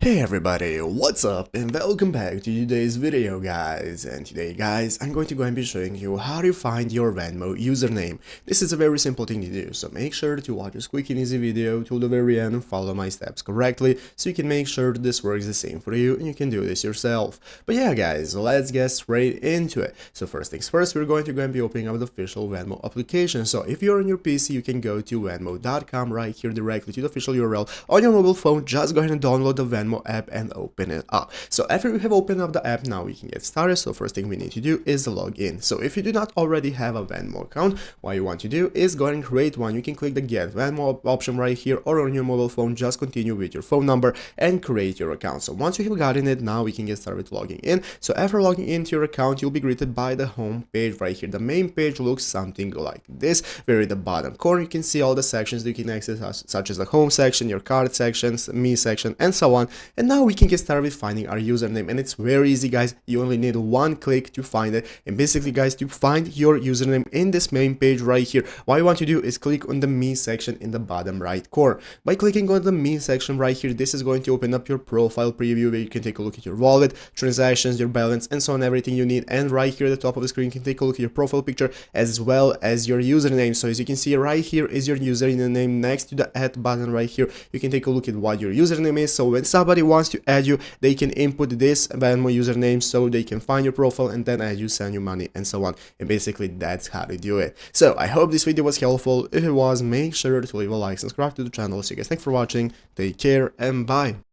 Hey everybody, what's up and welcome back to today's video guys. And today guys, I'm going to go and be showing you how to find your Venmo username. This is a very simple thing to do, so make sure to watch this quick and easy video till the very end and follow my steps correctly so you can make sure that this works the same for you and you can do this yourself. But yeah guys, let's get straight into it. So first things first, we're going to go and be opening up the official Venmo application. So if you're on your PC, you can go to venmo.com right here directly to the official URL. On your mobile phone, just go ahead and download the Venmo app and open it up. So after you have opened up the app, now we can get started. So first thing we need to do is log in. So if you do not already have a Venmo account, what you want to do is go ahead and create one. You can click the get Venmo option right here, or on your mobile phone, just continue with your phone number and create your account. So once you have gotten it, now we can get started with logging in. So after logging into your account, you'll be greeted by the home page right here. The main page looks something like this, where at the bottom corner you can see all the sections that you can access, such as the home section, your card sections, me section, and so on. And now we can get started with finding our username, and it's very easy guys. You only need one click to find it. And basically guys, to find your username in this main page right here, what you want to do is click on the me section in the bottom right corner. By clicking on the me section right here, this is going to open up your profile preview where you can take a look at your wallet, transactions, your balance, and so on, everything you need. And right here at the top of the screen, you can take a look at your profile picture as well as your username. So as you can see right here is your username. Next to the add button right here, you can take a look at what your username is. So when somebody wants to add you, they can input this Venmo username so they can find your profile and then add you, send you money, and so on. And basically that's how to do it. So I hope this video was helpful. If it was, make sure to leave a like, subscribe to the channel. So you guys, thanks for watching, take care, and bye.